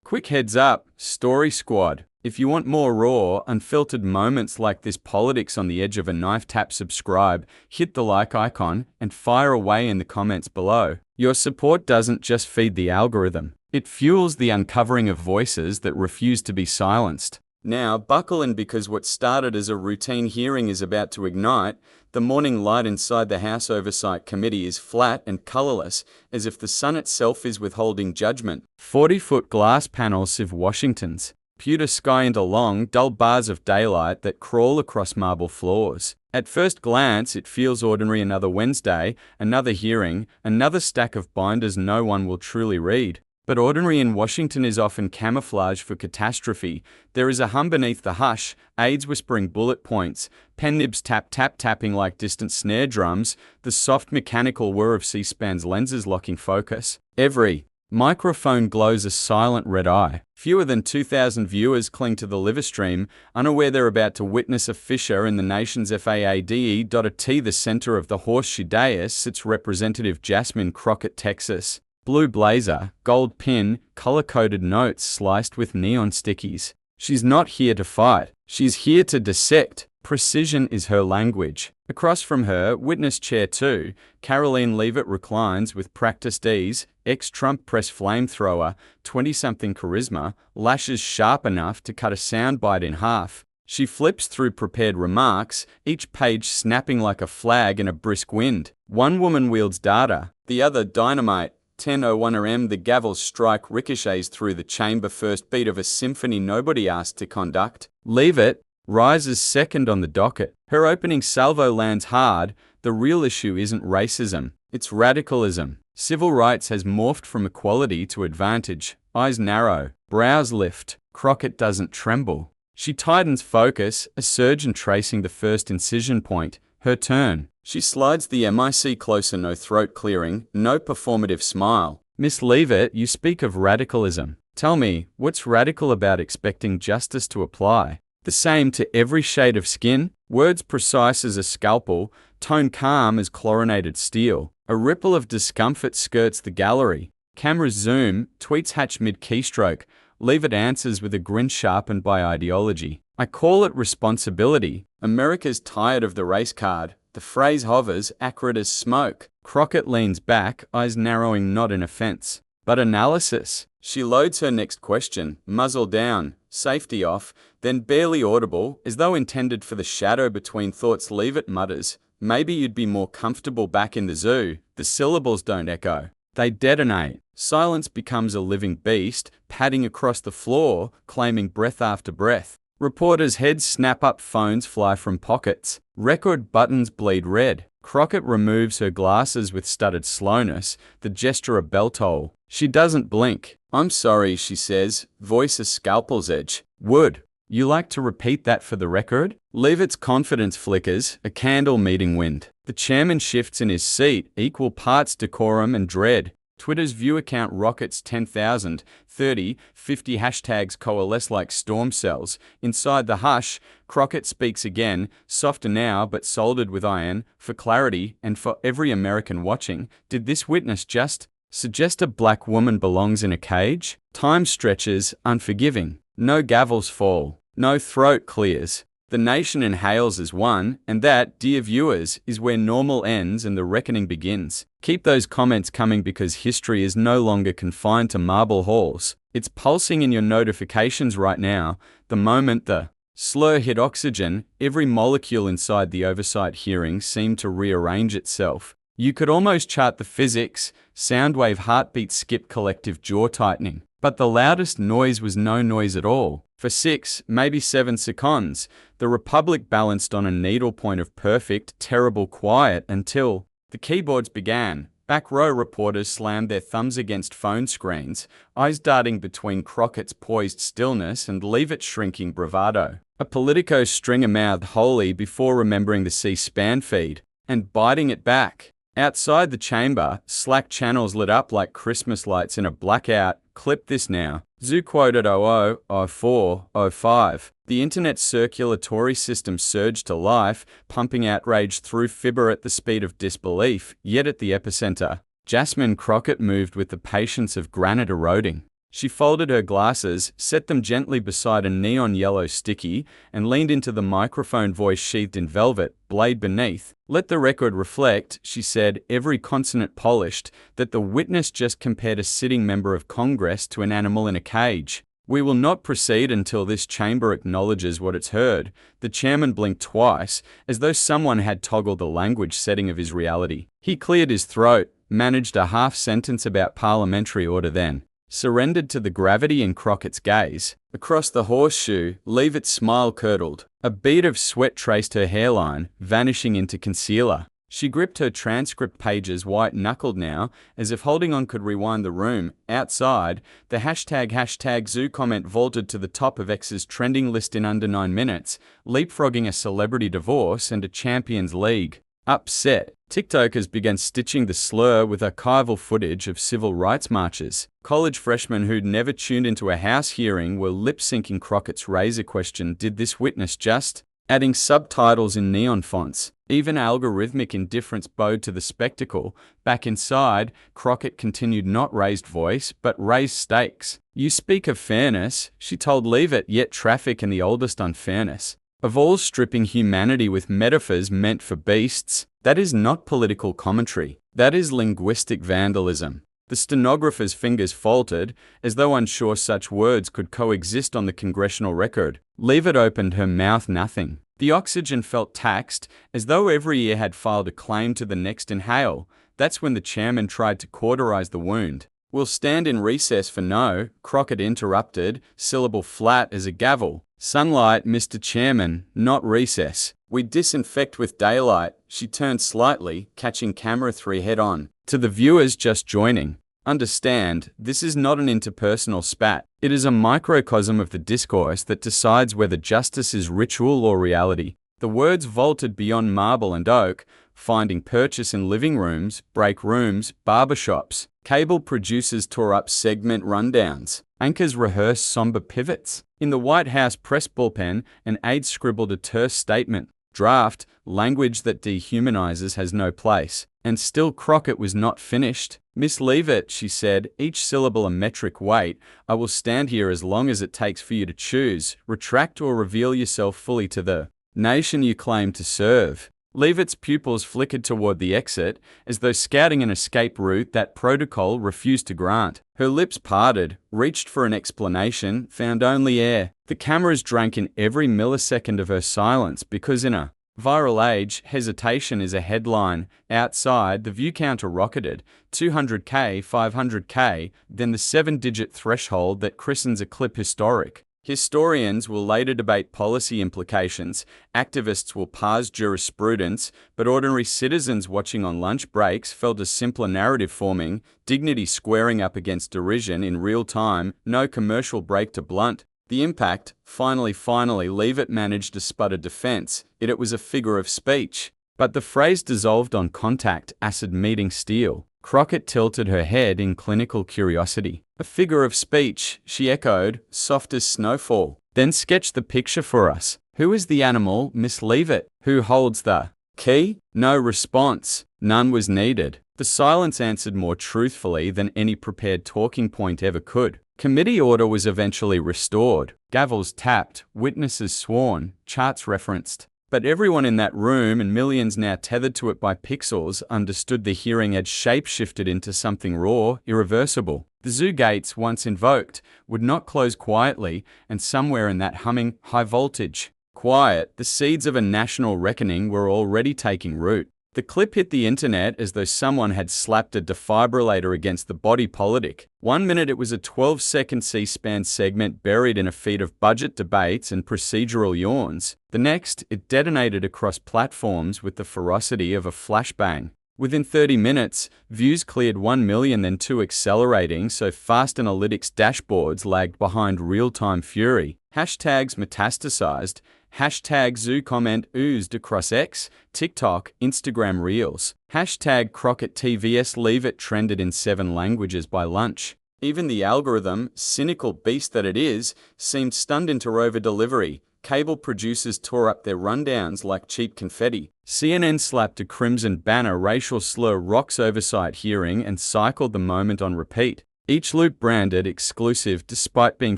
Quick heads up, Story Squad. If you want more raw, unfiltered moments like this politics on the edge of a knife, tap subscribe, hit the like icon, and fire away in the comments below. Your support doesn't just feed the algorithm. It fuels the uncovering of voices that refuse to be silenced. Now, buckle in because what started as a routine hearing is about to ignite. The morning light inside the House Oversight Committee is flat and colorless, as if the sun itself is withholding judgment. 40-foot glass panels sieve Washington's pewter sky into long, dull bars of daylight that crawl across marble floors. At first glance, it feels ordinary. Another Wednesday, another hearing, another stack of binders no one will truly read. But ordinary in Washington is often camouflage for catastrophe. There is a hum beneath the hush, aides whispering bullet points, pen nibs tapping like distant snare drums, the soft mechanical whir of C-SPAN's lenses locking focus. Every microphone glows a silent red eye. Fewer than 2,000 viewers cling to the livestream, unaware they're about to witness a fissure in the nation's FAADE. At the center of the horseshoe dais sits Representative Jasmine Crockett, Texas. Blue blazer, gold pin, color-coded notes sliced with neon stickies. She's not here to fight. She's here to dissect. Precision is her language. Across from her, witness chair 2, Karoline Leavitt reclines with practiced ease, ex-Trump press flamethrower, 20-something charisma, lashes sharp enough to cut a soundbite in half. She flips through prepared remarks, each page snapping like a flag in a brisk wind. One woman wields data, the other dynamite. 10:01 am, the gavel's strike ricochets through the chamber, first beat of a symphony nobody asked to conduct. Leavitt rises second on the docket. Her opening salvo lands hard. The real issue isn't racism, it's radicalism. Civil rights has morphed from equality to advantage. Eyes narrow, brows lift. Crockett doesn't tremble. She tightens focus, a surgeon tracing the first incision point. Her turn. She slides the mic closer, no throat clearing, no performative smile. Miss Leavitt, you speak of radicalism. Tell me, what's radical about expecting justice to apply the same to every shade of skin? Words precise as a scalpel, tone calm as chlorinated steel. A ripple of discomfort skirts the gallery. Cameras zoom, tweets hatch mid-keystroke. Leavitt answers with a grin sharpened by ideology. I call it responsibility. America's tired of the race card. The phrase hovers, acrid as smoke. Crockett leans back, eyes narrowing not in offense, but analysis. She loads her next question, muzzle down, safety off, then barely audible, as though intended for the shadow between thoughts. Leavitt mutters, maybe you'd be more comfortable back in the zoo. The syllables don't echo. They detonate. Silence becomes a living beast, padding across the floor, claiming breath after breath. Reporters' heads snap up, phones fly from pockets. Record buttons bleed red. Crockett removes her glasses with stuttered slowness, the gesture a bell toll. She doesn't blink. I'm sorry, she says, voice a scalpel's edge. Would you like to repeat that for the record? Leavitt's confidence flickers, a candle meeting wind. The chairman shifts in his seat, equal parts decorum and dread. Twitter's view account rockets 10,000, 30, 50 hashtags coalesce like storm cells. Inside the hush, Crockett speaks again, softer now but soldered with iron, for clarity and for every American watching. Did this witness just suggest a black woman belongs in a cage? Time stretches, unforgiving. No gavels fall. No throat clears. The nation inhales as one, and that, dear viewers, is where normal ends and the reckoning begins. Keep those comments coming because history is no longer confined to marble halls. It's pulsing in your notifications right now. The moment the slur hit oxygen, every molecule inside the oversight hearing seemed to rearrange itself. You could almost chart the physics, sound wave, heartbeat, skip, collective jaw tightening. But the loudest noise was no noise at all. For 6, maybe 7 seconds, the Republic balanced on a needlepoint of perfect, terrible quiet until the keyboards began. Back row reporters slammed their thumbs against phone screens, eyes darting between Crockett's poised stillness and Leavitt's shrinking bravado. A Politico stringer mouthed wholly before remembering the C-SPAN feed and biting it back. Outside the chamber, Slack channels lit up like Christmas lights in a blackout. Clip this now. Zoo quoted 00, 04, 05. The internet's circulatory system surged to life, pumping outrage through fibber at the speed of disbelief, yet at the epicenter, Jasmine Crockett moved with the patience of granite eroding. She folded her glasses, set them gently beside a neon yellow sticky, and leaned into the microphone, voice sheathed in velvet, blade beneath. "Let the record reflect," she said, every consonant polished, "that the witness just compared a sitting member of Congress to an animal in a cage. We will not proceed until this chamber acknowledges what it's heard." The chairman blinked twice, as though someone had toggled the language setting of his reality. He cleared his throat, managed a half sentence about parliamentary order, then surrendered to the gravity in Crockett's gaze. Across the horseshoe, Leavitt's smile curdled. A bead of sweat traced her hairline, vanishing into concealer. She gripped her transcript pages white-knuckled now, as if holding on could rewind the room. Outside, the hashtag zoo comment vaulted to the top of X's trending list in under 9 minutes, leapfrogging a celebrity divorce and a Champions League. Upset, TikTokers began stitching the slur with archival footage of civil rights marches. College freshmen who'd never tuned into a House hearing were lip-syncing Crockett's razor question, "Did this witness just?" adding subtitles in neon fonts. Even algorithmic indifference bowed to the spectacle. Back inside, Crockett continued, not raised voice, but raised stakes. "You speak of fairness," she told Leavitt, "yet traffic and the oldest unfairness of all, stripping humanity with metaphors meant for beasts. That is not political commentary. That is linguistic vandalism." The stenographer's fingers faltered, as though unsure such words could coexist on the congressional record. Leavitt opened her mouth, nothing. The oxygen felt taxed, as though every ear had filed a claim to the next inhale. That's when the chairman tried to cauterize the wound. "We'll stand in recess for no," Crockett interrupted, syllable flat as a gavel. "Sunlight, Mr. Chairman, not recess. We disinfect with daylight." She turned slightly, catching camera 3 head-on. "To the viewers just joining, understand, this is not an interpersonal spat. It is a microcosm of the discourse that decides whether justice is ritual or reality." The words vaulted beyond marble and oak, finding purchase in living rooms, break rooms, barbershops. Cable producers tore up segment rundowns. Anchors rehearsed somber pivots. In the White House press bullpen, an aide scribbled a terse statement. Draft, language that dehumanizes has no place. And still Crockett was not finished. "Miss Leavitt," she said, each syllable a metric weight, "I will stand here as long as it takes for you to choose, retract or reveal yourself fully to the nation you claim to serve." Leavitt's pupils flickered toward the exit, as though scouting an escape route that protocol refused to grant. Her lips parted, reached for an explanation, found only air. The cameras drank in every millisecond of her silence because in a viral age, hesitation is a headline. Outside, the view counter rocketed. 200K, 500K, then the 7-digit threshold that christens a clip historic. Historians will later debate policy implications, activists will parse jurisprudence, but ordinary citizens watching on lunch breaks felt a simpler narrative forming, dignity squaring up against derision in real time, no commercial break to blunt the impact. Finally, Leavitt managed to sputter defense. It was a figure of speech. But the phrase dissolved on contact, acid meeting steel. Crockett tilted her head in clinical curiosity. "A figure of speech," she echoed, soft as snowfall. "Then sketch the picture for us. Who is the animal, Miss Leavitt? Who holds the key?" No response. None was needed. The silence answered more truthfully than any prepared talking point ever could. Committee order was eventually restored. Gavels tapped, witnesses sworn, charts referenced. But everyone in that room, and millions now tethered to it by pixels, understood the hearing had shape-shifted into something raw, irreversible. The zoo gates, once invoked, would not close quietly, and somewhere in that humming, high-voltage quiet, the seeds of a national reckoning were already taking root. The clip hit the internet as though someone had slapped a defibrillator against the body politic. 1 minute it was a 12-second C-SPAN segment buried in a feed of budget debates and procedural yawns. The next, it detonated across platforms with the ferocity of a flashbang. Within 30 minutes, views cleared 1 million, then 2, accelerating so fast analytics dashboards lagged behind real-time fury. Hashtags metastasized. Hashtag zoo comment oozed across X, TikTok, Instagram Reels. Hashtag Crockett TVS Leavitt trended in 7 languages by lunch. Even the algorithm, cynical beast that it is, seemed stunned into over-delivery. Cable producers tore up their rundowns like cheap confetti. CNN slapped a crimson banner, racial slur rocks oversight hearing, and cycled the moment on repeat. each loop branded exclusive despite being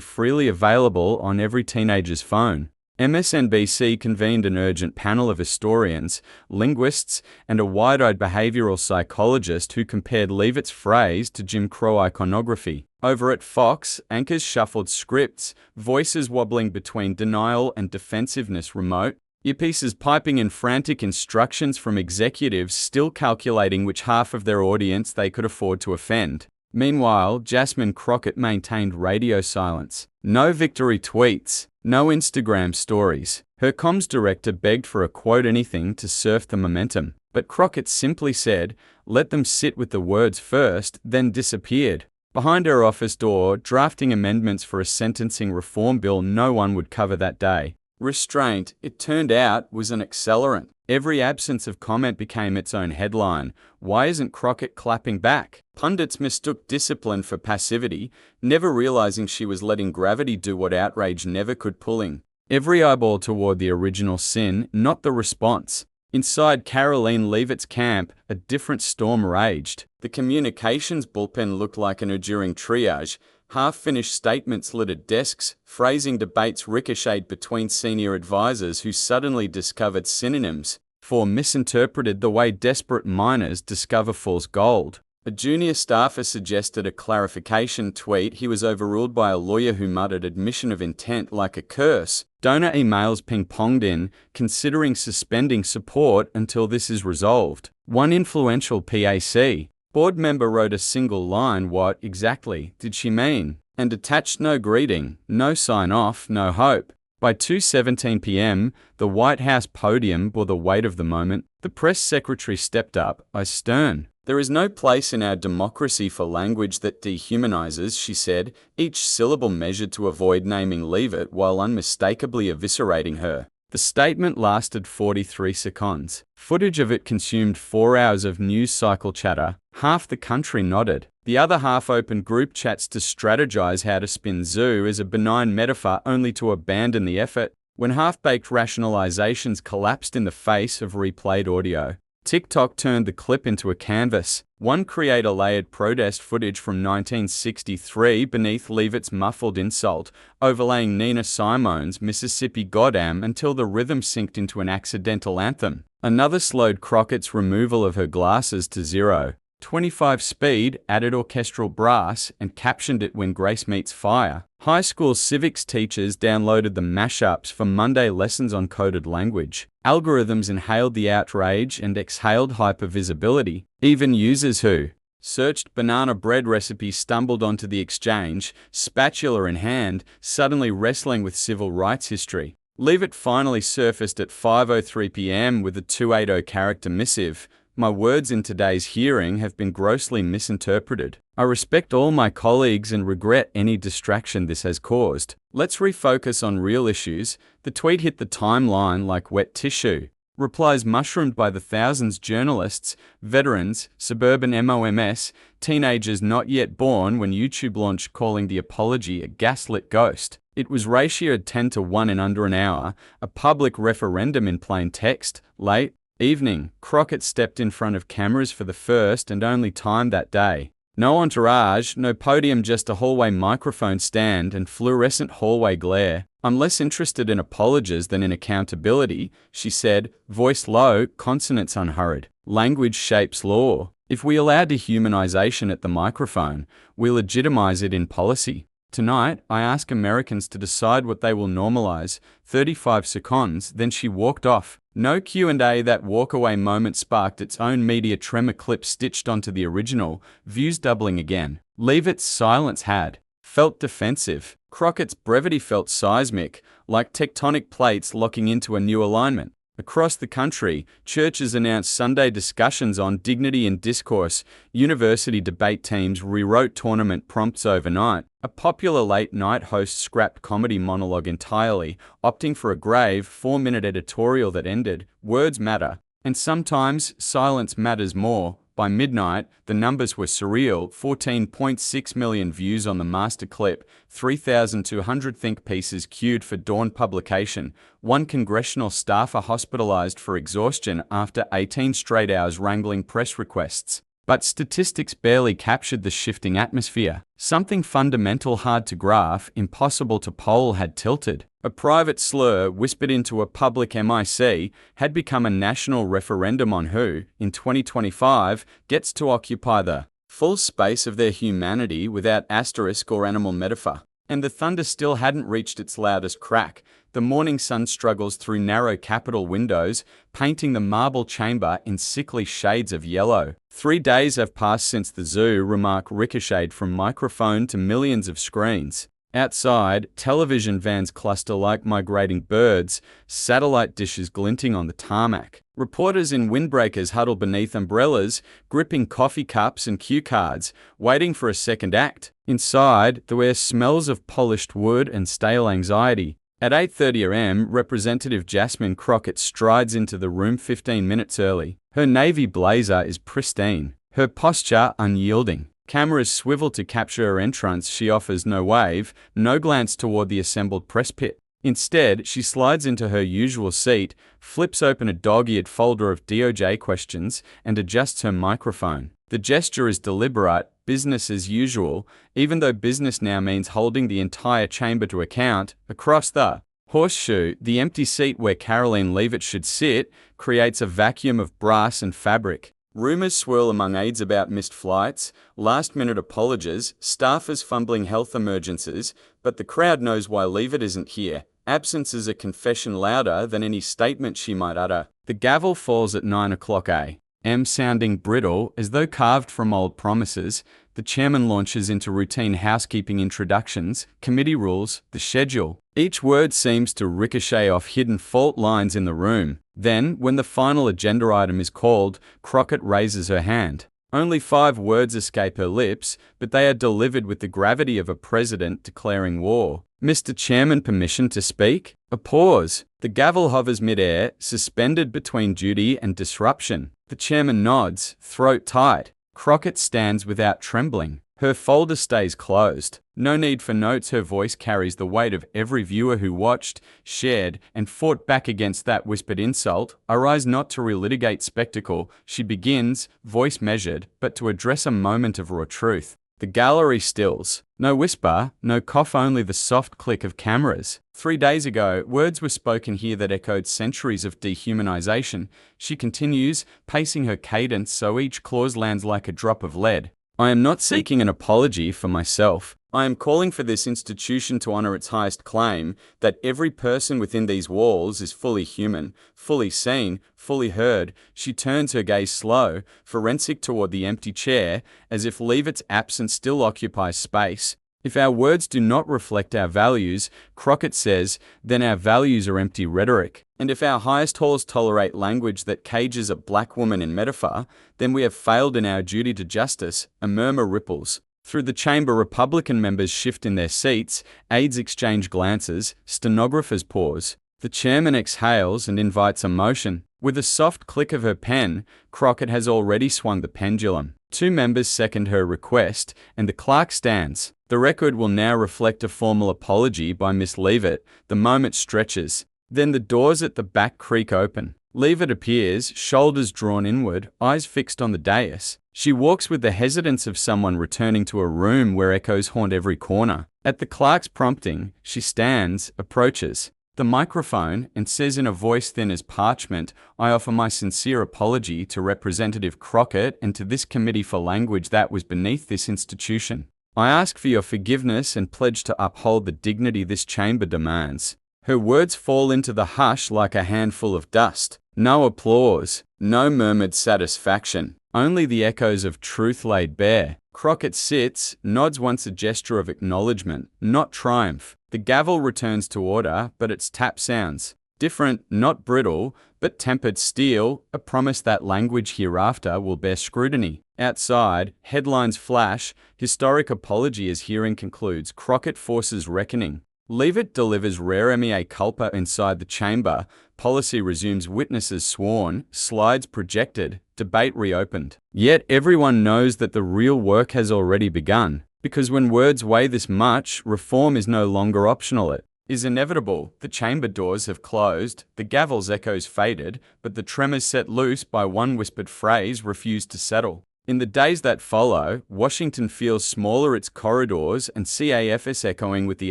freely available on every teenager's phone. MSNBC convened an urgent panel of historians, linguists, and a wide-eyed behavioral psychologist who compared Leavitt's phrase to Jim Crow iconography. Over at Fox, anchors shuffled scripts, voices wobbling between denial and defensiveness remote, earpieces piping in frantic instructions from executives still calculating which half of their audience they could afford to offend. Meanwhile, Jasmine Crockett maintained radio silence. No victory tweets, no Instagram stories. Her comms director begged for a quote anything to surf the momentum, but Crockett simply said, "Let them sit with the words first," then disappeared. Behind her office door, drafting amendments for a sentencing reform bill no one would cover that day. Restraint, it turned out, was an accelerant. Every absence of comment became its own headline. Why isn't Crockett clapping back? Pundits mistook discipline for passivity, never realizing she was letting gravity do what outrage never could, pulling every eyeball toward the original sin, not the response. Inside Karoline Leavitt's camp, a different storm raged. The communications bullpen looked like an enduring triage. Half-finished statements littered desks, phrasing debates ricocheted between senior advisors who suddenly discovered synonyms for misinterpreted the way desperate miners discover false gold. A junior staffer suggested a clarification tweet. He was overruled by a lawyer who muttered admission of intent like a curse. Donor emails ping-ponged in, considering suspending support until this is resolved. One influential PAC board member wrote a single line. What exactly did she mean? And attached no greeting, no sign-off, no hope. By 2:17 p.m., the White House podium bore the weight of the moment. The press secretary stepped up, eyes stern. "There is no place in our democracy for language that dehumanizes," she said, each syllable measured to avoid naming Leavitt while unmistakably eviscerating her. The statement lasted 43 seconds. Footage of it consumed 4 hours of news cycle chatter. Half the country nodded. The other half opened group chats to strategize how to spin zoo as a benign metaphor only to abandon the effort when half-baked rationalizations collapsed in the face of replayed audio. TikTok turned the clip into a canvas. One creator layered protest footage from 1963 beneath Leavitt's muffled insult, overlaying Nina Simone's Mississippi Goddam until the rhythm synced into an accidental anthem. Another slowed Crockett's removal of her glasses to 0.25 speed, added orchestral brass, and captioned it "When Grace Meets Fire." High school civics teachers downloaded the mashups for Monday lessons on coded language. Algorithms inhaled the outrage and exhaled hypervisibility. Even users who searched banana bread recipes stumbled onto the exchange, spatula in hand, suddenly wrestling with civil rights history. Leavitt finally surfaced at 5:03 p.m. with a 280 character missive. "My words in today's hearing have been grossly misinterpreted. I respect all my colleagues and regret any distraction this has caused. Let's refocus on real issues." The tweet hit the timeline like wet tissue. Replies mushroomed by the thousands: journalists, veterans, suburban MOMS, teenagers not yet born when YouTube launched, calling the apology a gaslit ghost. It was ratioed 10-1 in under an hour, a public referendum in plain text. Late evening, Crockett stepped in front of cameras for the first and only time that day. No entourage, no podium, just a hallway microphone stand and fluorescent hallway glare. "I'm less interested in apologies than in accountability," she said, voice low, consonants unhurried. Language shapes law. If we allow dehumanization at the microphone, we legitimize it in policy. Tonight, I ask Americans to decide what they will normalize. 35 seconds, then she walked off. No Q&A. That walkaway moment sparked its own media tremor clip stitched onto the original, views doubling again. Leavitt's silence had felt defensive. Crockett's brevity felt seismic, like tectonic plates locking into a new alignment. Across the country, churches announced Sunday discussions on dignity and discourse. University debate teams rewrote tournament prompts overnight. A popular late-night host scrapped comedy monologue entirely, opting for a grave, 4-minute editorial that ended, "Words matter, and sometimes silence matters more." By midnight, the numbers were surreal: 14.6 million views on the master clip, 3,200 think pieces queued for dawn publication, one congressional staffer hospitalized for exhaustion after 18 straight hours wrangling press requests. But statistics barely captured the shifting atmosphere. Something fundamental, hard to graph, impossible to poll, had tilted. A private slur whispered into a public mic had become a national referendum on who, in 2025, gets to occupy the full space of their humanity without asterisk or animal metaphor. And the thunder still hadn't reached its loudest crack. The morning sun struggles through narrow Capitol windows, painting the marble chamber in sickly shades of yellow. 3 days have passed since the zoo remark ricocheted from microphone to millions of screens. Outside, television vans cluster like migrating birds, satellite dishes glinting on the tarmac. Reporters in windbreakers huddle beneath umbrellas, gripping coffee cups and cue cards, waiting for a second act. Inside, the air smells of polished wood and stale anxiety. At 8:30 am, Representative Jasmine Crockett strides into the room 15 minutes early. Her navy blazer is pristine, her posture unyielding. Cameras swivel to capture her entrance. She offers no wave, no glance toward the assembled press pit. Instead, she slides into her usual seat, flips open a dog-eared folder of DOJ questions, and adjusts her microphone. The gesture is deliberate, business as usual, even though business now means holding the entire chamber to account. Across the horseshoe, the empty seat where Karoline Leavitt should sit, creates a vacuum of brass and fabric. Rumors swirl among aides about missed flights, last-minute apologies, staffers fumbling health emergencies, but the crowd knows why Leavitt isn't here. Absence is a confession louder than any statement she might utter. The gavel falls at 9 o'clock a.m. sounding brittle, as though carved from old promises. The chairman launches into routine housekeeping introductions, committee rules, the schedule. Each word seems to ricochet off hidden fault lines in the room. Then, when the final agenda item is called, Crockett raises her hand. Only 5 words escape her lips, but they are delivered with the gravity of a president declaring war. "Mr. Chairman, permission to speak?" A pause. The gavel hovers mid-air, suspended between duty and disruption. The chairman nods, throat tight. Crockett stands without trembling. Her folder stays closed. No need for notes. Her voice carries the weight of every viewer who watched, shared, and fought back against that whispered insult. "I rise not to relitigate spectacle," she begins, voice measured, but to address a moment of raw truth. The gallery stills. No whisper, no cough, only the soft click of cameras. 3 days ago, words were spoken here that echoed centuries of dehumanization. She continues, pacing her cadence so each clause lands like a drop of lead. "I am not seeking an apology for myself. I am calling for this institution to honor its highest claim, that every person within these walls is fully human, fully seen, fully heard." She turns her gaze slow, forensic toward the empty chair, as if Leavitt's absence still occupies space. "If our words do not reflect our values," Crockett says, "then our values are empty rhetoric. And if our highest halls tolerate language that cages a black woman in metaphor, then we have failed in our duty to justice." A murmur ripples. Through the chamber, Republican members shift in their seats, aides exchange glances, stenographers pause. The chairman exhales and invites a motion. With a soft click of her pen, Crockett has already swung the pendulum. 2 members second her request, and the clerk stands. The record will now reflect a formal apology by Miss Leavitt. The moment stretches. Then the doors at the back creak open. Leavitt appears, shoulders drawn inward, eyes fixed on the dais. She walks with the hesitance of someone returning to a room where echoes haunt every corner. At the clerk's prompting, she stands, approaches the microphone, and says in a voice thin as parchment, "I offer my sincere apology to Representative Crockett and to this committee for language that was beneath this institution. I ask for your forgiveness and pledge to uphold the dignity this chamber demands." Her words fall into the hush like a handful of dust. No applause, no murmured satisfaction, only the echoes of truth laid bare. Crockett sits, nods once, a gesture of acknowledgement, not triumph. The gavel returns to order, but its tap sounds different, not brittle, but tempered steel, a promise that language hereafter will bear scrutiny. Outside, headlines flash, historic apology as hearing concludes. Crockett forces reckoning. Leavitt delivers rare mea culpa inside the chamber. Policy resumes, witnesses sworn, slides projected, debate reopened. Yet everyone knows that the real work has already begun. Because when words weigh this much, reform is no longer optional. It is inevitable. The chamber doors have closed, the gavel's echoes faded, but the tremors set loose by one whispered phrase refuse to settle. In the days that follow, Washington feels smaller, its corridors and CAFS echoing with the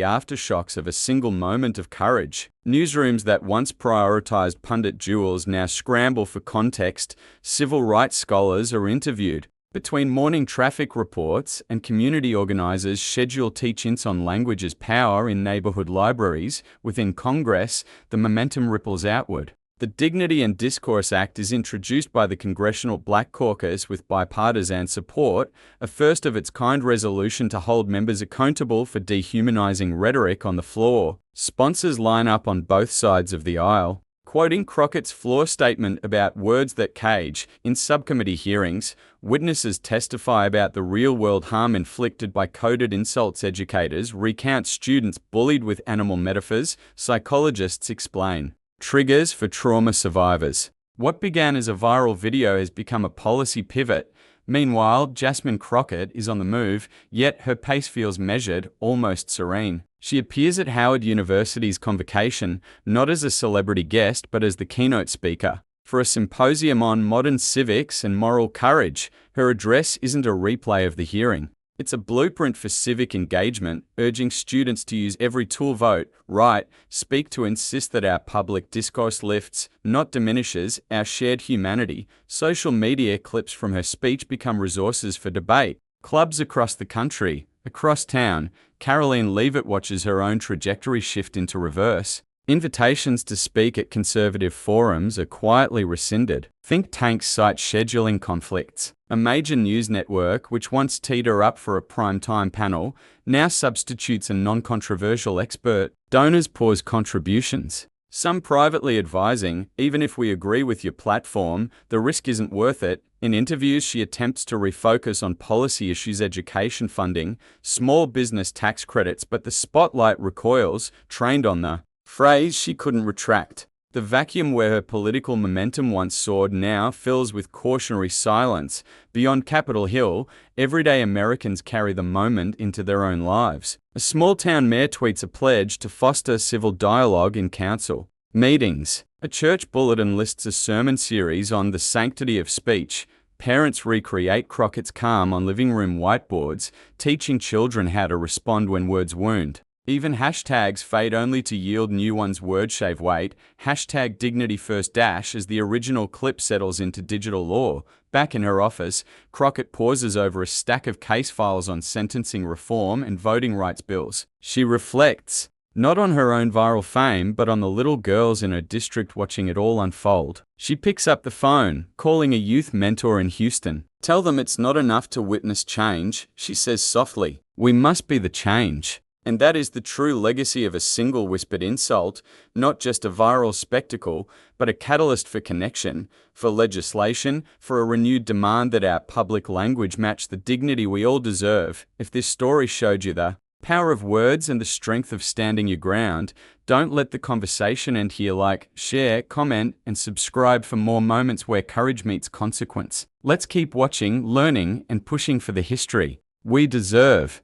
aftershocks of a single moment of courage. Newsrooms that once prioritized pundit duels now scramble for context. Civil rights scholars are interviewed. Between morning traffic reports and community organizers schedule teach-ins on language as power in neighborhood libraries, within Congress, the momentum ripples outward. The Dignity and Discourse Act is introduced by the Congressional Black Caucus with bipartisan support, a first-of-its-kind resolution to hold members accountable for dehumanizing rhetoric on the floor. Sponsors line up on both sides of the aisle. Quoting Crockett's floor statement about words that cage, in subcommittee hearings, witnesses testify about the real-world harm inflicted by coded insults. Educators recount students bullied with animal metaphors. Psychologists explain triggers for trauma survivors. What began as a viral video has become a policy pivot. Meanwhile, Jasmine Crockett is on the move, yet her pace feels measured, almost serene. She appears at Howard University's convocation, not as a celebrity guest but as the keynote speaker. For a symposium on modern civics and moral courage, her address isn't a replay of the hearing. It's a blueprint for civic engagement, urging students to use every tool, vote, write, speak to insist that our public discourse lifts, not diminishes, our shared humanity. Social media clips from her speech become resources for debate. Clubs across the country, across town, Karoline Leavitt watches her own trajectory shift into reverse. Invitations to speak at conservative forums are quietly rescinded. Think tanks cite scheduling conflicts. A major news network, which once teed her up for a prime-time panel, now substitutes a non-controversial expert. Donors pause contributions. Some privately advising, even if we agree with your platform, the risk isn't worth it. In interviews, she attempts to refocus on policy issues, education funding, small business tax credits, but the spotlight recoils, trained on the phrase she couldn't retract. The vacuum where her political momentum once soared now fills with cautionary silence. Beyond Capitol Hill, everyday Americans carry the moment into their own lives. A small-town mayor tweets a pledge to foster civil dialogue in council meetings. A church bulletin lists a sermon series on the sanctity of speech. Parents recreate Crockett's calm on living room whiteboards, teaching children how to respond when words wound. Even hashtags fade only to yield new ones. Words shave weight. Hashtag Dignity First Dash as the original clip settles into digital law. Back in her office, Crockett pauses over a stack of case files on sentencing reform and voting rights bills. She reflects, not on her own viral fame, but on the little girls in her district watching it all unfold. She picks up the phone, calling a youth mentor in Houston. Tell them it's not enough to witness change, she says softly. We must be the change. And that is the true legacy of a single whispered insult, not just a viral spectacle, but a catalyst for connection, for legislation, for a renewed demand that our public language match the dignity we all deserve. If this story showed you the power of words and the strength of standing your ground, don't let the conversation end here. Like, share, comment, and subscribe for more moments where courage meets consequence. Let's keep watching, learning, and pushing for the history we deserve.